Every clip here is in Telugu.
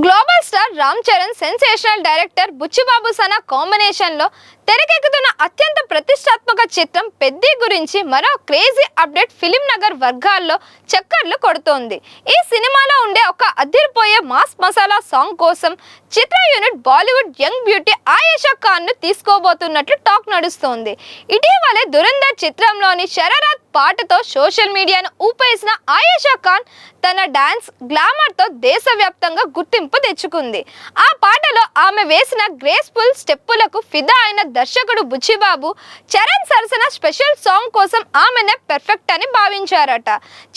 Global star Ram Charan, sensational director Buchi Babu Sana combination లో తెరకెక్కుతున్న అత్యంత ప్రతిష్టాత్మక చిత్రం పెద్ది గురించి మరో క్రేజీ అప్డేట్ ఫిలిం నగర్ వర్గాల్లో చక్కర్లు కొడుతోంది. ఈ సినిమాలో ఉండే ఒక అదిరిపోయే మాస్ మసాలా సాంగ్ కోసం చిత్ర unit Bollywood young beauty Ayesha Khan ను తీసుకోబోతున్నట్లు టాక్ నడుస్తోంది. ఇటీవలే దురంధర్ చిత్రంలోని శరరాత్ పాటతో సోషల్ మీడియాను ఊపేసిన ఆయేషా ఖాన్ తన డాన్స్ గ్లామర్ తో దేశవ్యాప్తంగా గుర్తింపు తెచ్చుకుంది. ఆ పాటలో ఆమె వేసిన గ్రేస్ఫుల్ స్టెప్పులకు ఫిదా అయిన దర్శకుడు బుచ్చిబాబు చరణ్ సరసన స్పెషల్ సాంగ్ కోసం ఆమెనే పర్ఫెక్ట్ అని భావించారట.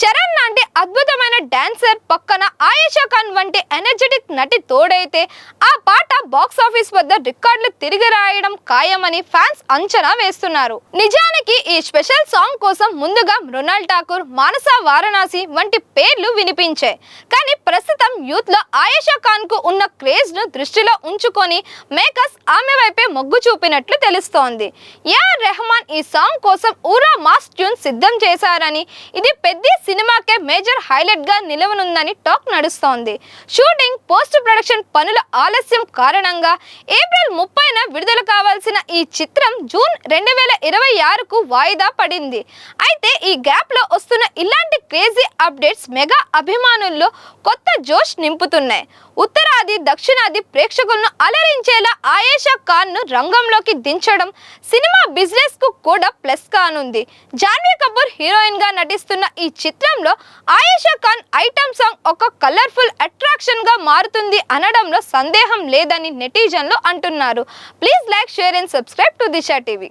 చరణ్ లాంటి అద్భుతమైన డాన్సర్ పక్కన ఆయేషా ఖాన్ వంటి ఎనర్జెటిక్ నటి తోడైతే ఆ పాట బాక్స్ ఆఫీస్ వద్ద రికార్డులు తిరిగి రాయడం ఖాయమని ఫ్యాన్స్ అంచనా వేస్తున్నారు. నిజానికి ఈ స్పెషల్ సాంగ్ కోసం ముందుగా మృణాల్ ఠాకూర్, మానస వారణాసి వంటి పేర్లు వినిపించాయి. కానీ ప్రస్తుతం యూత్ లో ఆయేషా ఖాన్ కు ఉన్న క్రేజ్ ను దృష్టిలో ఉంచుకొని మేకర్స్ ఆమె వైపే మొగ్గు చూపినట్లు తెలుస్తోంది. ఏఆర్ రెహమాన్ ఈ సాంగ్ కోసం ఊరా మాస్ ట్యూన్ సిద్ధం చేశారని, ఇది పెద్ద సినిమాకే మేజర్ హైలైట్ గా నిలవనుందని టాక్ నడుస్తోంది. షూటింగ్, పోస్ట్ ప్రొడక్షన్ పనుల ఆలస్యం కారణంగా ఏప్రిల్ 30న విడుదల కావాల్సిన ఈ చిత్రం జూన్ 2026కు వాయిదా పడింది. అయితే ఈ గ్యాప్ లో వస్తున్న ఇలాంటి క్రేజీ అప్డేట్స్ మెగా అభిమానుల్లో కొత్త జోష్ నింపుతున్నాయి. ఉత్తరాది, దక్షిణాది ప్రేక్షకులను అలరించేలా ఆయేషా ఖాన్ ను రంగంలోకి దించడం సినిమా బిజినెస్ కు కూడా ప్లస్ కానుంది. జాన్వీ కపూర్ హీరోయిన్ గా నటిస్తున్న ఈ చిత్రంలో ఆయేషా ఖాన్ ఐటమ్ సాంగ్ ఒక కలర్ఫుల్ అట్రాక్షన్ గా మారుతుంది అనడంలో సందేహం లేదని నెటిజన్లు అంటున్నారు. Please like, share and subscribe to Disha TV.